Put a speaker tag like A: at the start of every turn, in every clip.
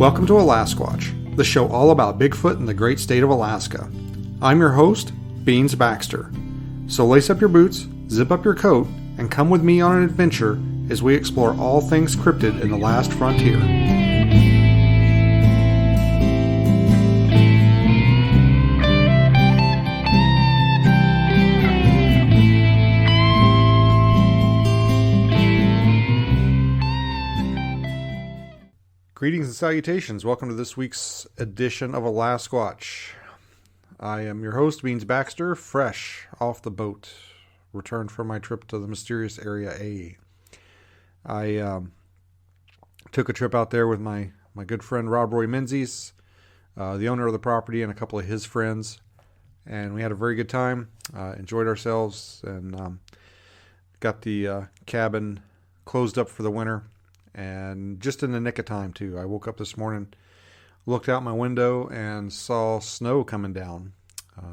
A: Welcome to Alasquatch, the show all about Bigfoot in the great state of Alaska. I'm your host, Beans Baxter. So lace up your boots, zip up your coat, and come with me on an adventure as we explore all things cryptid in the last frontier. Greetings and salutations. Welcome to this week's edition of Alasquatch. I am your host, Beans Baxter, fresh off the boat, returned from my trip to the mysterious Area A. I took a trip out there with my good friend Rob Roy Menzies, the owner of the property, and a couple of his friends, and we had a very good time, enjoyed ourselves, and got the cabin closed up for the winter. And just in the nick of time, too. I woke up this morning, looked out my window, and saw snow coming down.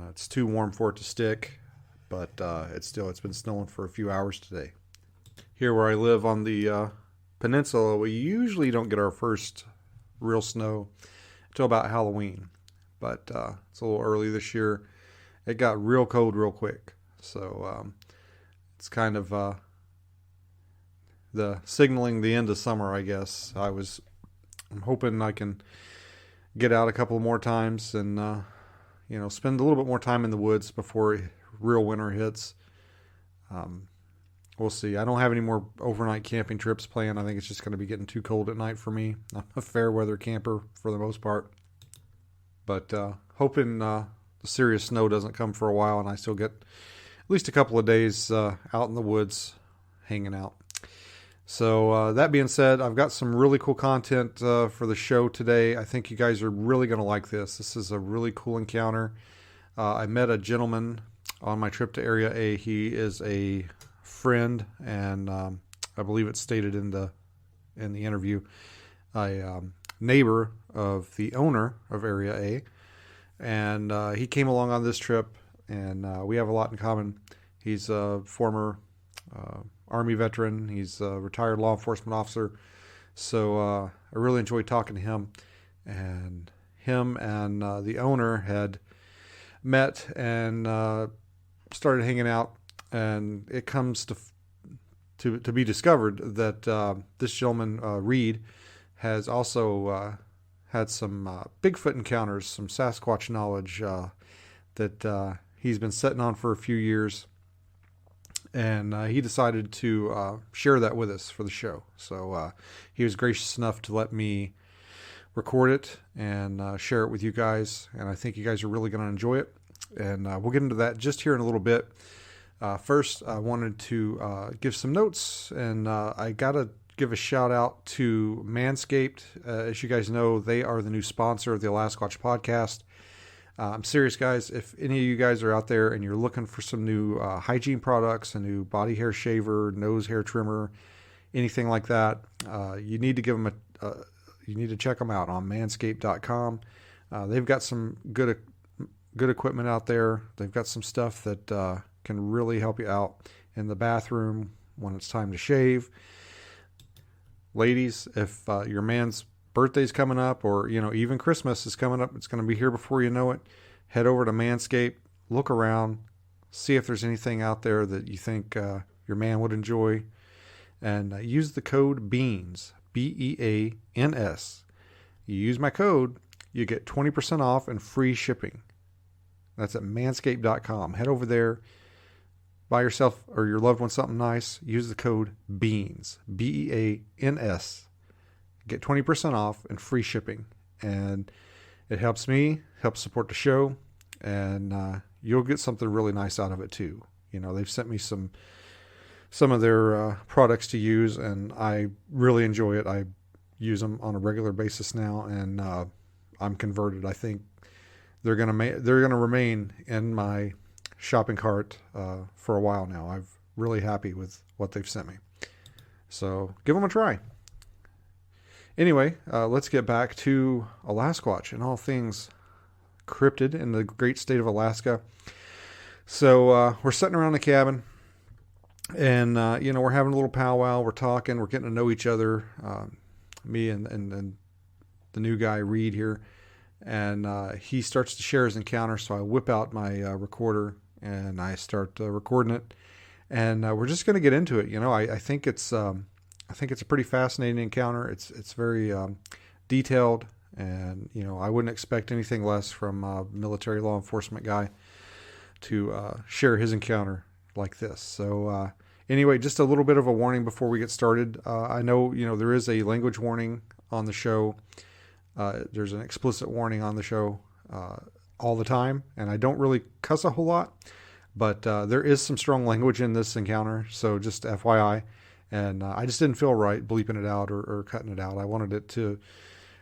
A: It's too warm for it to stick, but it's been snowing for a few hours today. Here where I live on the peninsula, we usually don't get our first real snow until about Halloween. But it's a little early this year. It got real cold real quick. So it's kind of the signaling the end of summer, I guess. I'm hoping I can get out a couple more times and spend a little bit more time in the woods before real winter hits. We'll see. I don't have any more overnight camping trips planned. I think it's just going to be getting too cold at night for me. I'm a fair weather camper for the most part, but hoping the serious snow doesn't come for a while and I still get at least a couple of days out in the woods hanging out. So that being said, I've got some really cool content for the show today. I think you guys are really going to like this. This is a really cool encounter. I met a gentleman on my trip to Area A. He is a friend, and I believe it's stated in the interview, a neighbor of the owner of Area A. And he came along on this trip, and we have a lot in common. He's a former Army veteran. He's a retired law enforcement officer. So I really enjoyed talking to him. And him and the owner had met and started hanging out. And it comes to be discovered that this gentleman, Reed, has also had some Bigfoot encounters, some Sasquatch knowledge that he's been sitting on for a few years. And he decided to share that with us for the show. So he was gracious enough to let me record it and share it with you guys. And I think you guys are really going to enjoy it. And we'll get into that just here in a little bit. First, I wanted to give some notes. And I got to give a shout out to Manscaped. As you guys know, they are the new sponsor of the Alasquatch podcast. I'm serious, guys. If any of you guys are out there and you're looking for some new hygiene products, a new body hair shaver, nose hair trimmer, anything like that, you need to give them you need to check them out on manscaped.com. They've got some good equipment out there. They've got some stuff that can really help you out in the bathroom when it's time to shave. Ladies, if your man's birthday's coming up, or even Christmas is coming up, it's going to be here before you know it, head over to Manscaped, look around, see if there's anything out there that you think your man would enjoy, and use the code BEANS, BEANS. You use my code, you get 20% off and free shipping. That's at manscaped.com. Head over there, buy yourself or your loved one something nice, use the code BEANS, BEANS. Get 20% off and free shipping. And it helps me, helps support the show, and you'll get something really nice out of it too. They've sent me some of their products to use, and I really enjoy it. I use them on a regular basis now, and I'm converted. I think they're gonna remain in my shopping cart for a while now. I'm really happy with what they've sent me. So give them a try. Anyway, let's get back to Alasquatch and all things cryptid in the great state of Alaska. So we're sitting around the cabin, and we're having a little powwow. We're talking. We're getting to know each other. Me and the new guy, Reed, here. And he starts to share his encounter, so I whip out my recorder and I start recording it. And we're just going to get into it. I think it's a pretty fascinating encounter. It's very detailed, and I wouldn't expect anything less from a military law enforcement guy to share his encounter like this. So anyway, just a little bit of a warning before we get started. I know there is a language warning on the show. There's an explicit warning on the show all the time, and I don't really cuss a whole lot, but there is some strong language in this encounter, so just FYI. And I just didn't feel right bleeping it out or cutting it out. I wanted it to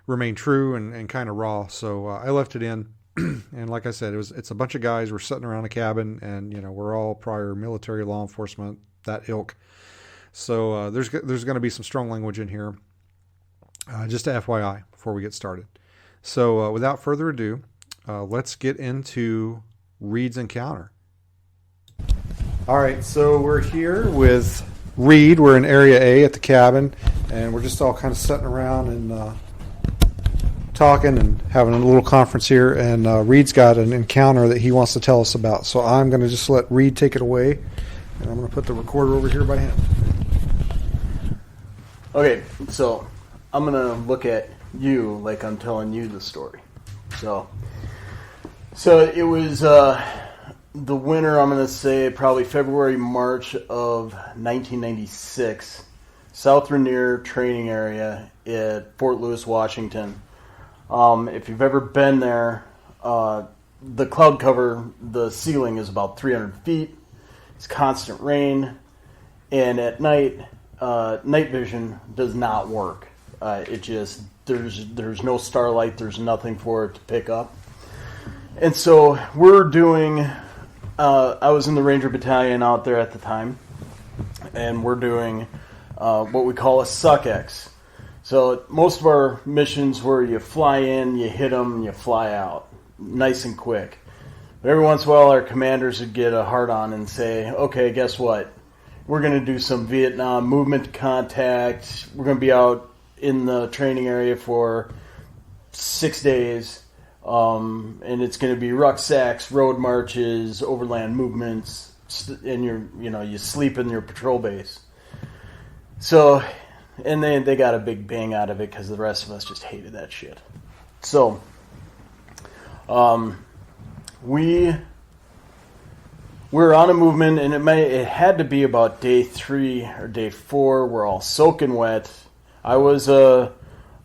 A: remain true and kind of raw, so I left it in. And like I said, it's a bunch of guys. We're sitting around a cabin, and we're all prior military law enforcement, that ilk. So there's going to be some strong language in here. Just FYI before we get started. So without further ado, let's get into Reed's encounter. All right, so we're here with Reed. We're in Area A at the cabin, and we're just all kind of sitting around and talking and having a little conference here. And Reed's got an encounter that he wants to tell us about. So I'm going to just let Reed take it away, and I'm going to put the recorder over here by him.
B: Okay, so I'm going to look at you like I'm telling you the story. So it was the winter, I'm going to say probably February, March of 1996, South Rainier training area at Fort Lewis, Washington. If you've ever been there, the cloud cover, the ceiling is about 300 feet. It's constant rain, and at night, night vision does not work. There's no starlight, there's nothing for it to pick up. And so we're doing, I was in the Ranger Battalion out there at the time, and we're doing what we call a suck-X. So most of our missions where you fly in, you hit them, you fly out, nice and quick. But every once in a while our commanders would get a hard-on and say, okay, guess what? We're going to do some Vietnam movement contact. We're going to be out in the training area for 6 days, and it's going to be rucksacks, road marches, overland movements, and you sleep in your patrol base. So, and they got a big bang out of it because the rest of us just hated that shit. So, we were on a movement, and it had to be about day 3 or day 4. We're all soaking wet. I was a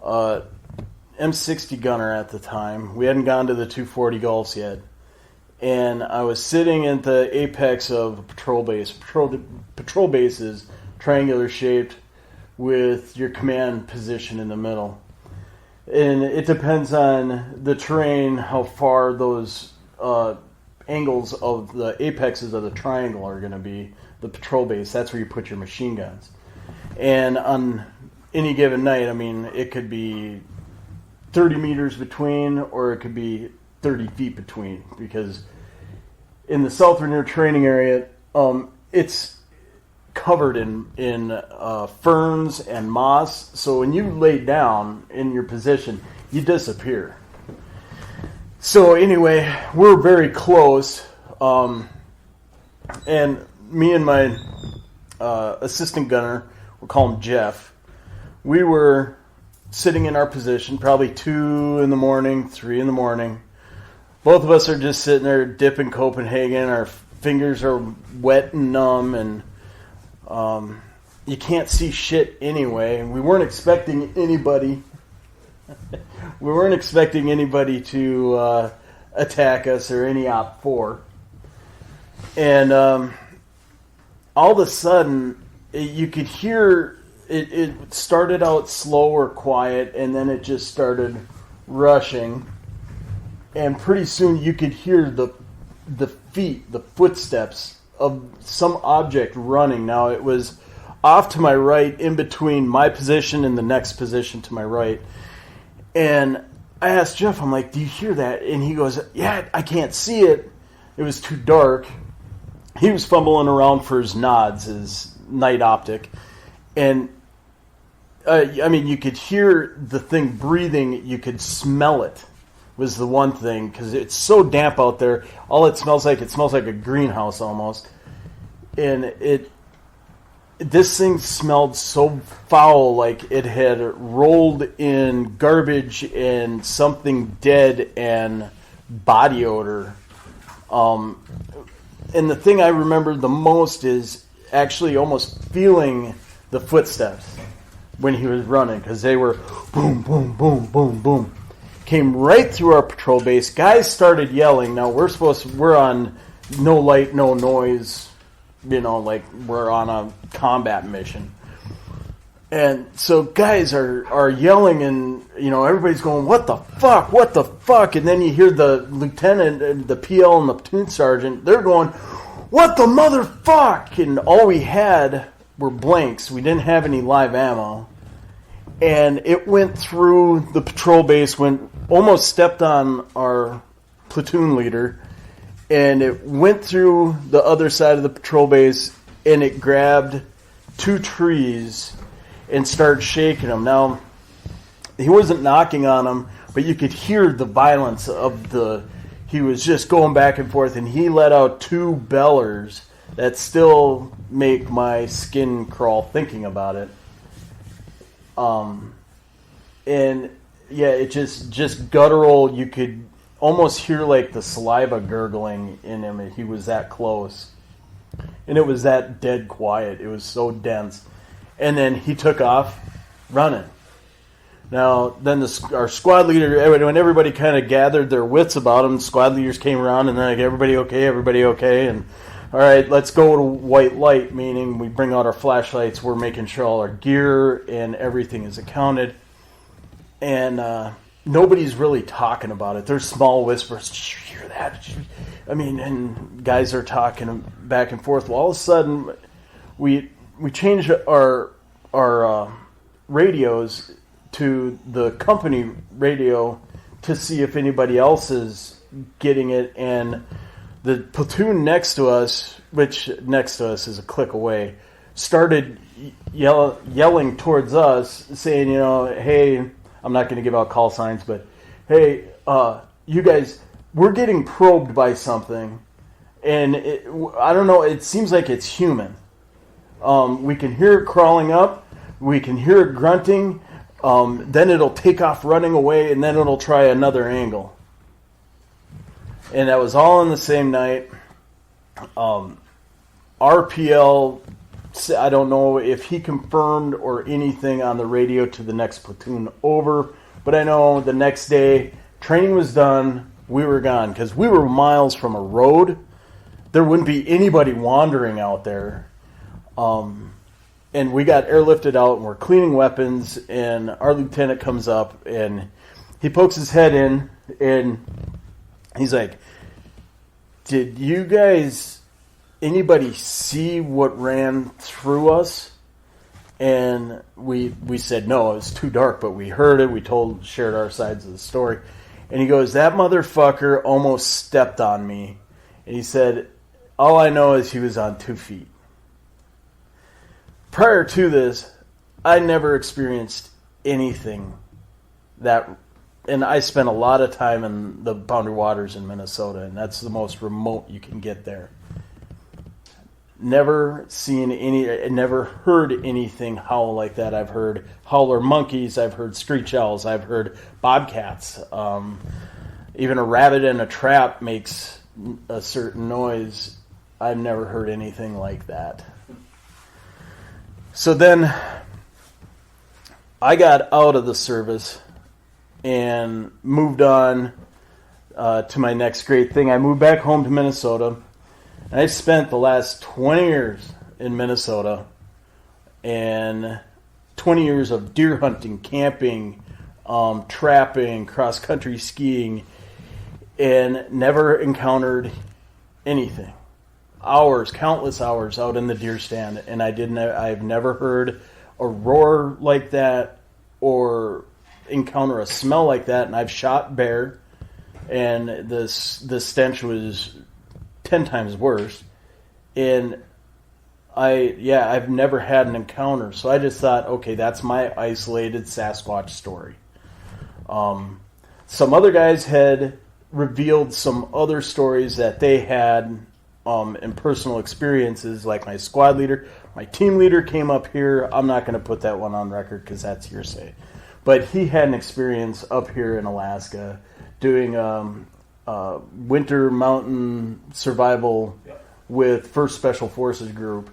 B: M60 gunner at the time. We hadn't gone to the 240 Gulfs yet. And I was sitting at the apex of a patrol base. Patrol base is triangular shaped with your command position in the middle. And it depends on the terrain, how far those angles of the apexes of the triangle are going to be. The patrol base, that's where you put your machine guns. And on any given night, it could be 30 meters between, or it could be 30 feet between, because in the South Rainier training area, it's covered in ferns and moss. So when you lay down in your position, you disappear. So anyway, we're very close, and me and my assistant gunner, we'll call him Jeff, we were sitting in our position, probably 2 in the morning, 3 in the morning. Both of us are just sitting there dipping Copenhagen. Our fingers are wet and numb, and you can't see shit anyway. And we weren't expecting anybody. We weren't expecting anybody to attack us or any Op 4. And all of a sudden, you could hear it started out slow or quiet, and then it just started rushing. And pretty soon you could hear the feet, the footsteps of some object running. Now it was off to my right, in between my position and the next position to my right. And I asked Jeff, I'm like, do you hear that? And he goes, yeah, I can't see it. It was too dark. He was fumbling around for his nods, his night optic. And I mean, you could hear the thing breathing. You could smell it. Was the one thing, because it's so damp out there. All it smells like a greenhouse almost. And this thing smelled so foul, like it had rolled in garbage and something dead and body odor. And the thing I remember the most is actually almost feeling the footsteps when he was running, because they were boom, boom, boom, boom, boom. Came right through our patrol base. Guys started yelling. Now we're on no light, no noise, like we're on a combat mission. And so guys are yelling, and everybody's going, what the fuck? And then you hear the lieutenant and the PL and the platoon sergeant, they're going, what the motherfuck? And all we had were blanks. We didn't have any live ammo. And it went through the patrol base, almost stepped on our platoon leader, and it went through the other side of the patrol base, and it grabbed 2 trees and started shaking them. Now, he wasn't knocking on them, but you could hear the violence of he was just going back and forth, and he let out 2 bellers that still make my skin crawl thinking about it. And yeah, it just guttural. You could almost hear like the saliva gurgling in him. He was that close, and it was that dead quiet. It was so dense. And then he took off running. Now, then our squad leader, when everybody kind of gathered their wits about him, the squad leaders came around and they're like, everybody okay? And all right, let's go to white light, meaning we bring out our flashlights. We're making sure all our gear and everything is accounted. And nobody's really talking about it. There's small whispers. Did you hear that? And guys are talking back and forth. Well, all of a sudden, we changed our radios to the company radio to see if anybody else is getting it. And the platoon next to us, which next to us is a click away, started yelling towards us, saying, hey, I'm not going to give out call signs, but hey, you guys, we're getting probed by something, and I don't know, it seems like it's human. We can hear it crawling up, we can hear it grunting, then it'll take off running away, and then it'll try another angle. And that was all in the same night. RPL, I don't know if he confirmed or anything on the radio to the next platoon over, but I know the next day, training was done, we were gone, because we were miles from a road. There wouldn't be anybody wandering out there. And we got airlifted out, and we're cleaning weapons, and our lieutenant comes up, and he pokes his head in, and he's like, did you guys, anybody see what ran through us? And we said, no, it was too dark, but we heard it. We shared our sides of the story. And he goes, that motherfucker almost stepped on me. And he said, all I know is he was on 2 feet. Prior to this, I never experienced anything that. And I spent a lot of time in the Boundary Waters in Minnesota, and that's the most remote you can get there. Never heard anything howl like that. I've heard howler monkeys, I've heard screech owls, I've heard bobcats. Even a rabbit in a trap makes a certain noise. I've never heard anything like that. So then I got out of the service and moved on to my next great thing. I moved back home to Minnesota, and I spent the last 20 years in Minnesota, and 20 years of deer hunting, camping, trapping, cross-country skiing, and never encountered anything. Countless hours out in the deer stand, and I've never heard a roar like that or encounter a smell like that. And I've shot bear, and the stench was 10 times worse. And I've never had an encounter. So I just thought, okay, that's my isolated Sasquatch story. Some other guys had revealed some other stories that they had in personal experiences, like my squad leader. My team leader came up here. I'm not going to put that one on record because that's hearsay. But he had an experience up here in Alaska doing winter mountain survival with 1st Special Forces Group.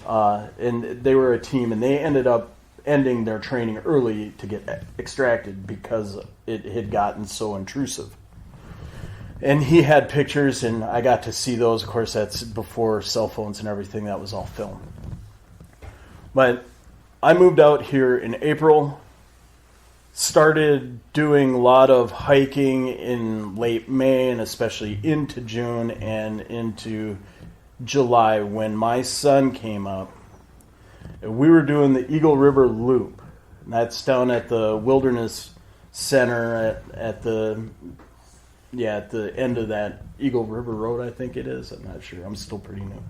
B: And they were a team, and they ended up ending their training early to get extracted because it had gotten so intrusive. And he had pictures, and I got to see those. Of course, that's before cell phones and everything. That was all film. But I moved out here in April, started doing a lot of hiking in late May and especially into June and into July when my son came up. We were doing the Eagle River Loop. And that's down at the Wilderness Center at the end of that Eagle River Road, I think it is. I'm not sure. I'm still pretty new.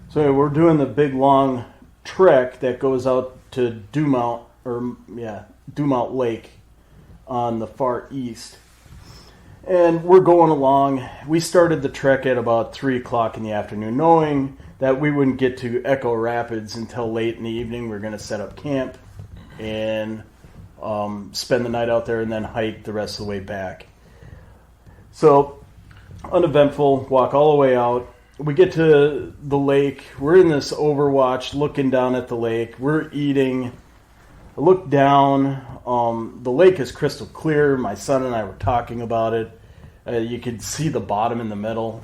B: So we're doing the big long trek that goes out to Dumont Lake on the far east. And we're going along. We started the trek at about 3 o'clock in the afternoon, knowing that we wouldn't get to Echo Rapids until late in the evening. We were going to set up camp and spend the night out there and then hike the rest of the way back. So, uneventful, walk all the way out. We get to the lake. We're in this overwatch looking down at the lake. We're eating. I look down. The lake is crystal clear. My son and I were talking about it. You could see the bottom in the middle.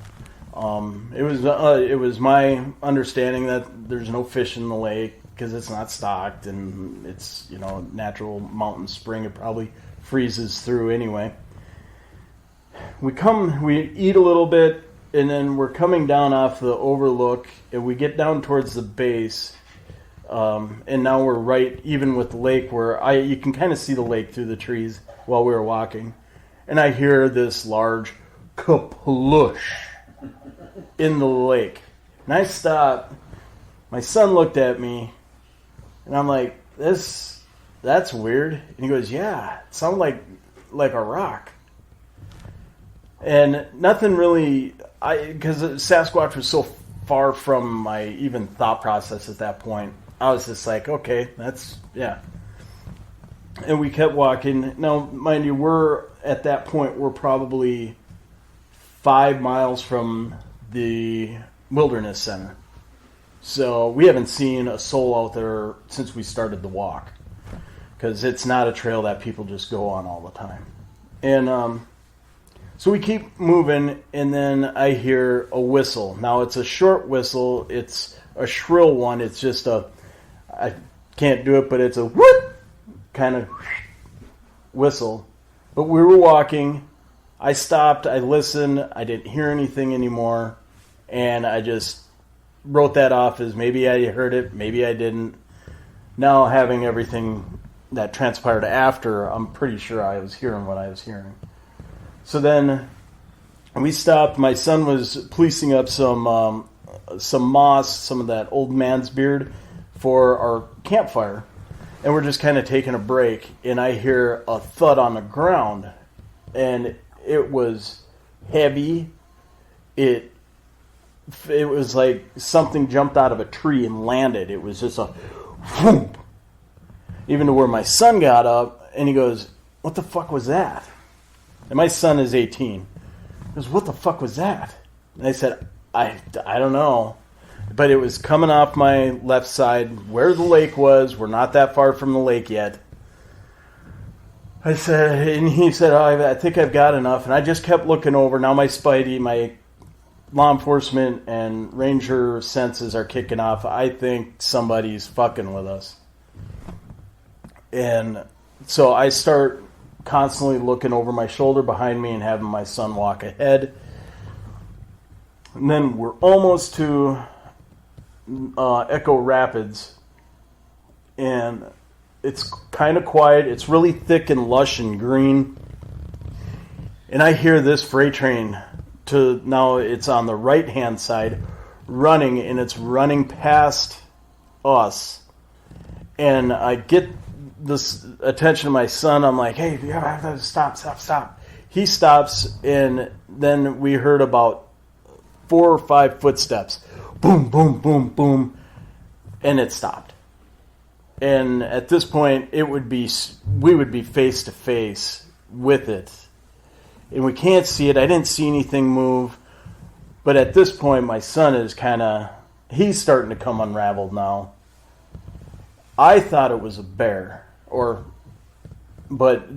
B: It was my understanding that there's no fish in the lake because it's not stocked and it's natural mountain spring. It probably freezes through anyway. We eat a little bit, and then we're coming down off the overlook, and we get down towards the base, and now we're right even with the lake where you can kind of see the lake through the trees while we were walking, and I hear this large kaplush in the lake, and I stop. My son looked at me, and I'm like, that's weird, and he goes, yeah, it sounded like a rock. And nothing really, because Sasquatch was so far from my even thought process at that point. I was just like, okay, yeah. And we kept walking. Now, mind you, at that point, we're probably 5 miles from the Wilderness Center. So we haven't seen a soul out there since we started the walk. Because it's not a trail that people just go on all the time. And, so we keep moving, and then I hear a whistle. Now, it's a short whistle. It's a shrill one. It's just I can't do it, but it's a whoop kind of whistle. But we were walking. I stopped. I listened. I didn't hear anything anymore. And I just wrote that off as maybe I heard it, maybe I didn't. Now, having everything that transpired after, I'm pretty sure I was hearing what I was hearing. So then we stopped. My son was policing up some moss, some of that old man's beard for our campfire. And we're just kind of taking a break. And I hear a thud on the ground. And it was heavy. It was like something jumped out of a tree and landed. It was just a whoop. Even to where my son got up and he goes, what the fuck was that? And my son is 18. He goes, what the fuck was that? And I said, I don't know. But it was coming off my left side where the lake was. We're not that far from the lake yet. I said, and he said, I think I've got enough. And I just kept looking over. Now my Spidey, my law enforcement and ranger senses are kicking off. I think somebody's fucking with us. And so I start constantly looking over my shoulder behind me and having my son walk ahead. And then we're almost to Echo Rapids. And it's kind of quiet. It's really thick and lush and green. And I hear this freight train now it's on the right-hand side, running, and it's running past us. And I get this attention of my son. I'm like, hey, you have to stop. He stops, and then we heard about 4 or 5 footsteps. Boom, boom, boom, boom. And it stopped. And at this point, we would be face to face with it. And we can't see it. I didn't see anything move. But at this point, my son is he's starting to come unraveled now. I thought it was a bear. But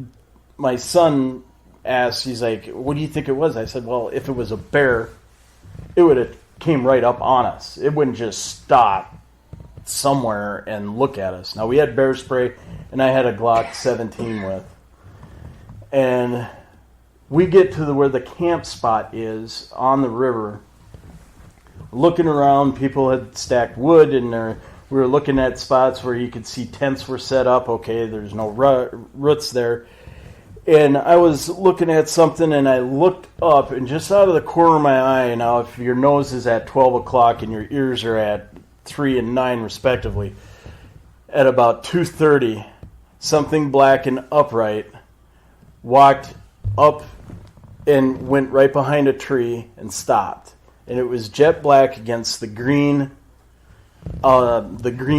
B: my son asked, he's like, what do you think it was? I said, well, if it was a bear, it would have came right up on us. It wouldn't just stop somewhere and look at us. Now, we had bear spray, and I had a Glock 17 with. And we get to where the camp spot is on the river. Looking around, people had stacked wood, and we were looking at spots where you could see tents were set up. Okay, there's no roots there. And I was looking at something, and I looked up, and just out of the corner of my eye, now if your nose is at 12 o'clock and your ears are at 3 and 9 respectively, at about 2:30, something black and upright walked up and went right behind a tree and stopped. And it was jet black against the green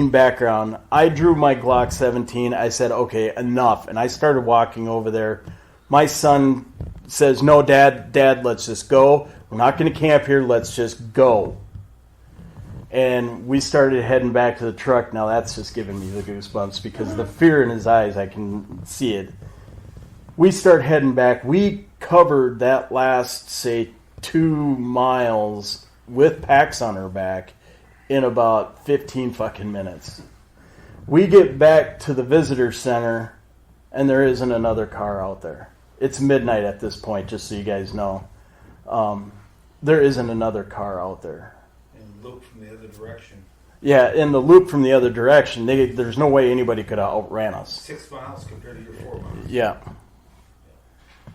B: background. I drew my Glock 17. I said, okay, enough. And I started walking over there. My son says, no, Dad, let's just go. We're not going to camp here. Let's just go. And we started heading back to the truck. Now that's just giving me the goosebumps because the fear in his eyes, I can see it. We start heading back. We covered that last, say, 2 miles with packs on our back in about 15 fucking minutes. We get back to the visitor center, and there isn't another car out there. It's midnight at this point, just so you guys know. There isn't another car out there.
C: And loop from the other direction.
B: Yeah, in the loop from the other direction, there's no way anybody could have outran us.
C: 6 miles compared to your 4 miles.
B: Yeah.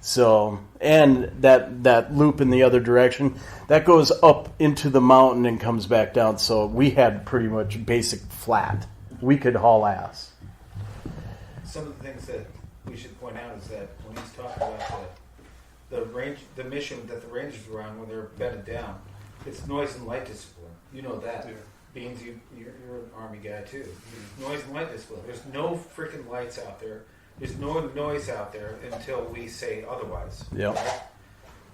B: So, and that loop in the other direction, that goes up into the mountain and comes back down. So we had pretty much basic flat. We could haul ass.
C: Some of the things that we should point out is that when he's talking about the mission that the Rangers were on when they're bedded down, it's noise and light discipline. You know that. Yeah. Beans, you're an Army guy too. Noise and light discipline. There's no freaking lights out there. There's no noise out there until we say otherwise.
B: Yep.
C: Right?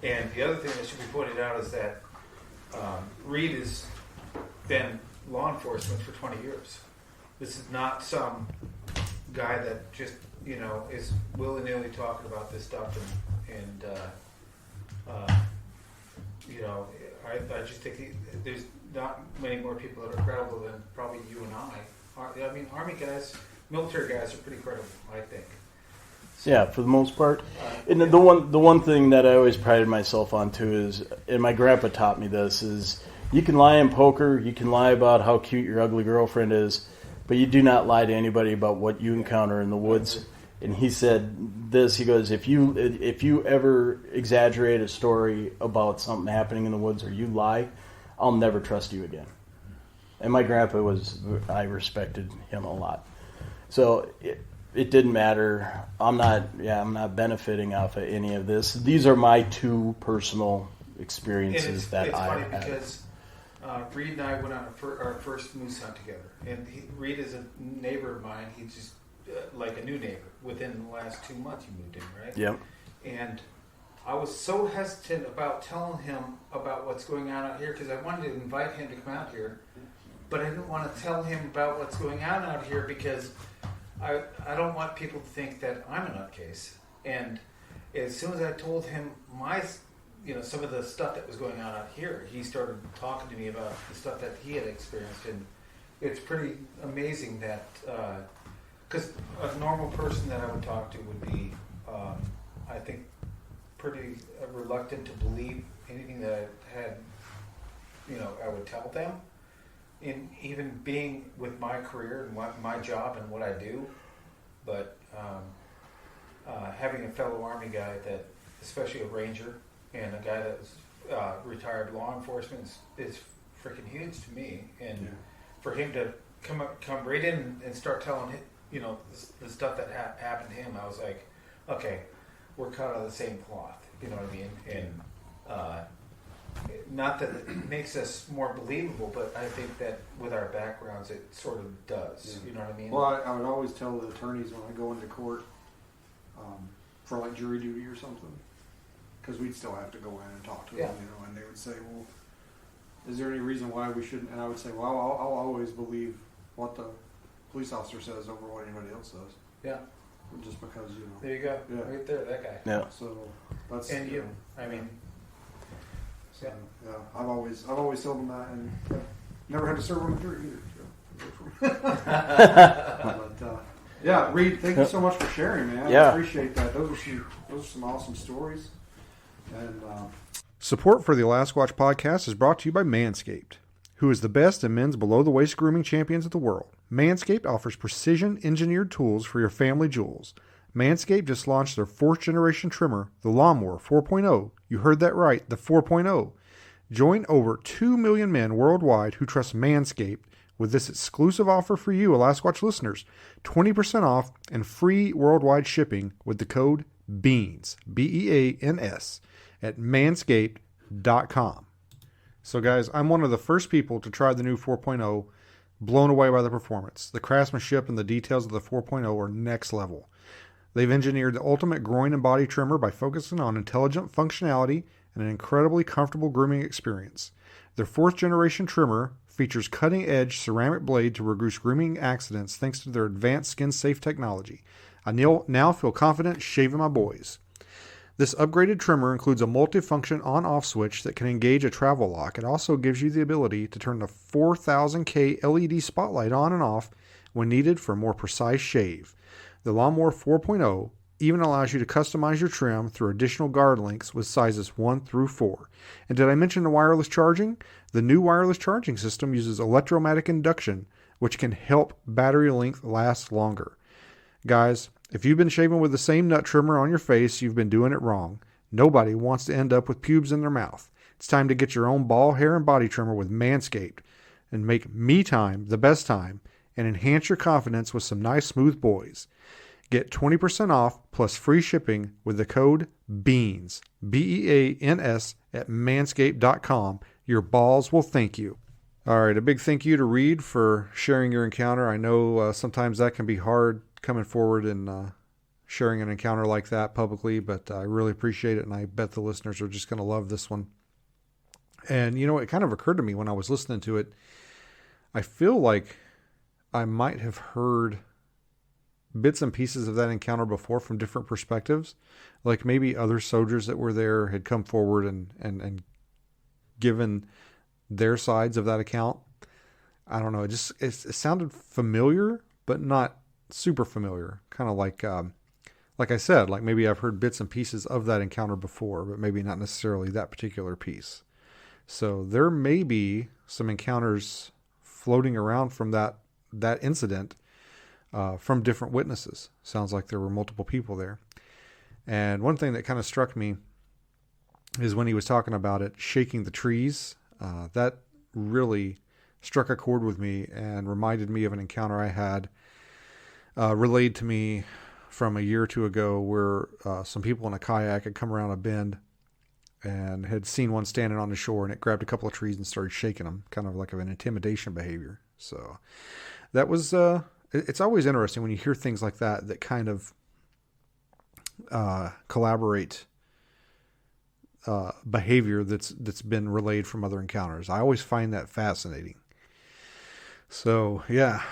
C: And the other thing that should be pointed out is that Reed has been law enforcement for 20 years. This is not some guy that just, is willy-nilly talking about this stuff. I just think there's not many more people that are credible than probably you and I. Army guys, military guys are pretty credible, I think.
B: Yeah, for the most part. And the one thing that I always prided myself on too is, and my grandpa taught me this, is you can lie in poker, you can lie about how cute your ugly girlfriend is, but you do not lie to anybody about what you encounter in the woods. And he said this, he goes, if you ever exaggerate a story about something happening in the woods or you lie, I'll never trust you again. And my grandpa I respected him a lot. So it didn't matter. I'm not benefiting off of any of this. These are my 2 personal experiences that I had.
C: It's funny because Reed and I went on our first moose hunt together. And Reed is a neighbor of mine. He's just like a new neighbor. Within the last 2 months he moved in, right?
B: Yep.
C: And I was so hesitant about telling him about what's going on out here because I wanted to invite him to come out here. But I didn't want to tell him about what's going on out here because I don't want people to think that I'm a nutcase. And as soon as I told him some of the stuff that was going on out here, he started talking to me about the stuff that he had experienced. And it's pretty amazing that, because a normal person that I would talk to would be, I think, pretty reluctant to believe anything that I had, I would tell them. In even being with my career and my job and what I do, but having a fellow Army guy that, especially a Ranger, and a guy that's retired law enforcement is freaking huge to me, and for him to come right in and start telling him, the stuff that happened to him, I was like, okay, we're cut out of the same cloth. You know what I mean? And not that it makes us more believable, but I think that with our backgrounds, it sort of does.
A: Yeah.
C: You know what I mean?
A: Well, I would always tell the attorneys when I go into court for like jury duty or something, because we'd still have to go in and talk to them, and they would say, well, is there any reason why we shouldn't? And I would say, well, I'll always believe what the police officer says over what anybody else says.
C: Yeah.
A: Just because,
C: There you go.
A: Yeah.
C: Right there, that guy.
B: Yeah.
A: So that's
C: And you. I mean.
A: So, yeah. I've always told them that, and never had to serve on a jury either. But yeah, Reed, thank you so much for sharing, man.
B: Yeah.
A: I appreciate that. Those are some awesome stories. And support for the Alaska Watch podcast is brought to you by Manscaped, who is the best in men's below-the-waist grooming champions of the world. Manscaped offers precision-engineered tools for your family jewels. Manscaped just launched their 4th-generation trimmer, the Lawnmower 4.0. You heard that right, the 4.0. Join over 2 million men worldwide who trust Manscaped with this exclusive offer for you, Alaska Watch listeners. 20% off and free worldwide shipping with the code BEANS, BEANS, at manscaped.com. So guys, I'm one of the first people to try the new 4.0, blown away by the performance. The craftsmanship and the details of the 4.0 are next level. They've engineered the ultimate groin and body trimmer by focusing on intelligent functionality and an incredibly comfortable grooming experience. Their 4th-generation trimmer features cutting-edge ceramic blade to reduce grooming accidents thanks to their advanced skin-safe technology. I now feel confident shaving my boys. This upgraded trimmer includes a multifunction on-off switch that can engage a travel lock. It also gives you the ability to turn the 4000K LED spotlight on and off when needed for a more precise shave. The Lawnmower 4.0 even allows you to customize your trim through additional guard links with sizes 1 through 4. And did I mention the wireless charging? The new wireless charging system uses electromagnetic induction, which can help battery length last longer. Guys, if you've been shaving with the same nut trimmer on your face, you've been doing it wrong. Nobody wants to end up with pubes in their mouth. It's time to get your own ball, hair, and body trimmer with Manscaped and make me time the best time and enhance your confidence with some nice smooth boys. Get 20% off plus free shipping with the code BEANS, BEANS, at manscaped.com. Your balls will thank you. All right, a big thank you to Reed for sharing your encounter. I know sometimes that can be hard coming forward and sharing an encounter like that publicly, but I really appreciate it, and I bet the listeners are just going to love this one. And, it kind of occurred to me when I was listening to it, I feel like I might have heard bits and pieces of that encounter before from different perspectives. Like maybe other soldiers that were there had come forward and given their sides of that account. I don't know. It sounded familiar, but not super familiar. Kind of like I said, like maybe I've heard bits and pieces of that encounter before, but maybe not necessarily that particular piece. So there may be some encounters floating around from that incident from different witnesses. Sounds like there were multiple people there. And one thing that kind of struck me is when he was talking about it, shaking the trees. That really struck a chord with me and reminded me of an encounter I had relayed to me from a year or two ago where some people in a kayak had come around a bend and had seen one standing on the shore, and it grabbed a couple of trees and started shaking them, kind of like an intimidation behavior. So that was... It's always interesting when you hear things like that kind of collaborate behavior that's been relayed from other encounters. I always find that fascinating. So yeah,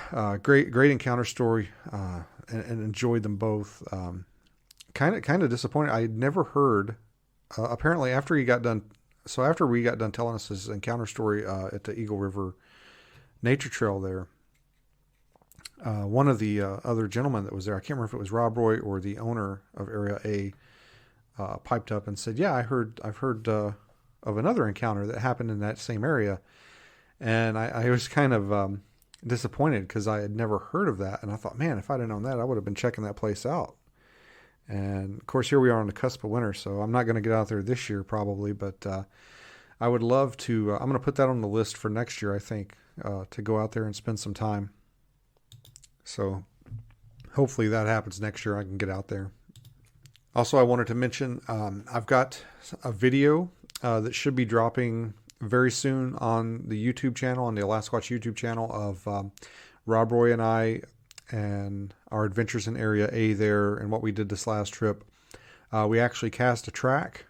A: great encounter story, and enjoyed them both. Kind of disappointed. I had never heard. Apparently, after we got done telling us his encounter story at the Eagle River Nature Trail there. One of the other gentlemen that was there, I can't remember if it was Rob Roy or the owner of Area A, piped up and said, "Yeah, I've heard of another encounter that happened in that same area," and I was kind of disappointed because I had never heard of that, and I thought, man, if I'd have known that, I would have been checking that place out. And of course, here we are on the cusp of winter, so I'm not going to get out there this year probably, but I would love to. I'm going to put that on the list for next year, I think, to go out there and spend some time. So hopefully that happens next year. I can get out there. Also, I wanted to mention I've got a video that should be dropping very soon on the YouTube channel, on the Alasquatch YouTube channel, of Rob Roy and I and our adventures in Area A there and what we did this last trip. We actually cast a track,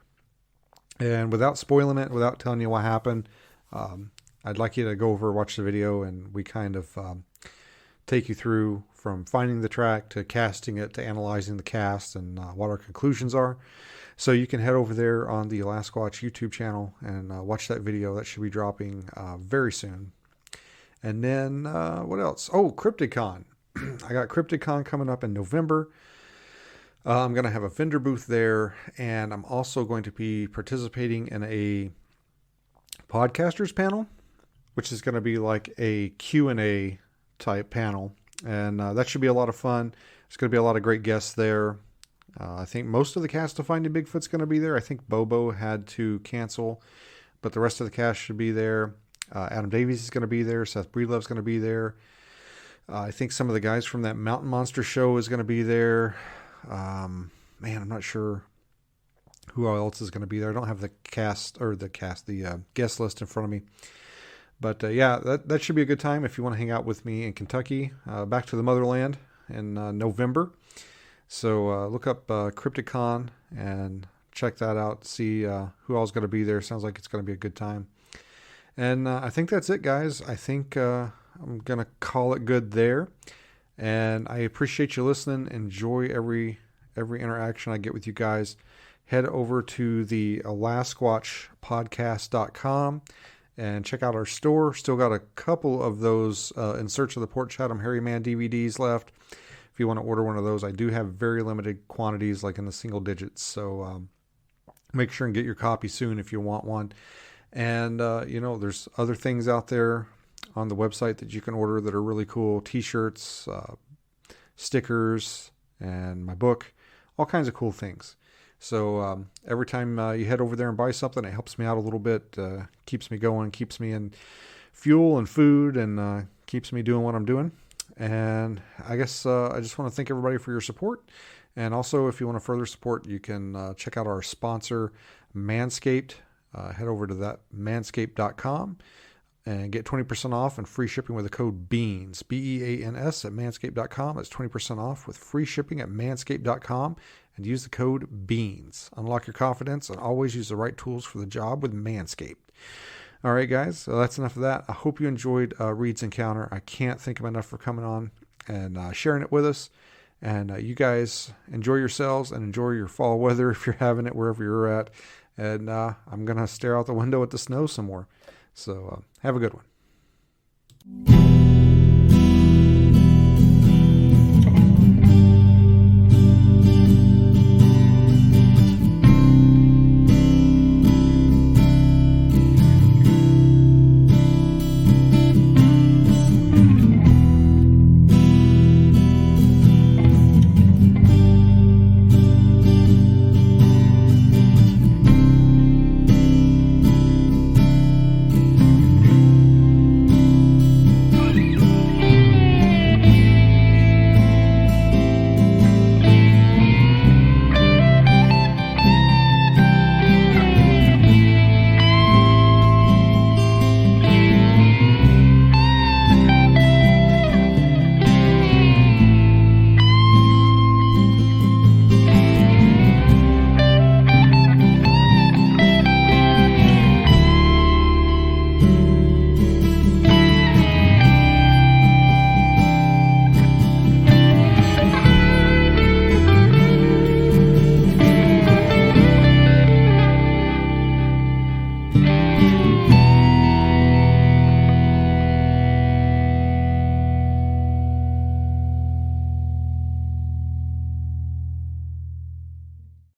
A: and without spoiling it, without telling you what happened, I'd like you to go over, watch the video, and we kind of take you through from finding the track to casting it to analyzing the cast and what our conclusions are. So you can head over there on the Alasquatch YouTube channel and watch that video. That should be dropping very soon. And then what else? Oh, CryptidCon. I got CryptidCon coming up in November. I'm going to have a vendor booth there, and I'm also going to be participating in a podcasters panel, which is going to be like a Q&A type panel. And that should be a lot of fun. There's going to be a lot of great guests there. I think most of the cast of Finding Bigfoot's going to be there. I think Bobo had to cancel, but the rest of the cast should be there. Adam Davies is going to be there. Seth Breedlove's going to be there. I think some of the guys from that Mountain Monster show is going to be there. I'm not sure who else is going to be there. I don't have the guest list in front of me. But yeah, that should be a good time if you want to hang out with me in Kentucky, back to the motherland in November. So look up CryptidCon and check that out. See who all's going to be there. Sounds like it's going to be a good time. And I think that's it, guys. I think I'm going to call it good there. And I appreciate you listening. Enjoy every interaction I get with you guys. Head over to the AlasquatchPodcast.com and check out our store. Still got a couple of those In Search of the Port Chatham Hairy Man DVDs left. If you want to order one of those, I do have very limited quantities, like in the single digits. So make sure and get your copy soon if you want one. And, there's other things out there on the website that you can order that are really cool. T-shirts, stickers, and my book. All kinds of cool things. So every time you head over there and buy something, it helps me out a little bit, keeps me going, keeps me in fuel and food, and keeps me doing what I'm doing. And I guess I just want to thank everybody for your support. And also, if you want to further support, you can check out our sponsor, Manscaped. Head over to that manscaped.com and get 20% off and free shipping with the code BEANS, BEANS, at manscaped.com. That's 20% off with free shipping at manscaped.com, and use the code BEANS. Unlock your confidence and always use the right tools for the job with Manscaped. All right, guys, so that's enough of that. I hope you enjoyed Reed's Encounter. I can't thank him enough for coming on and sharing it with us. And you guys enjoy yourselves and enjoy your fall weather if you're having it wherever you're at. And I'm going to stare out the window at the snow some more. So have a good one.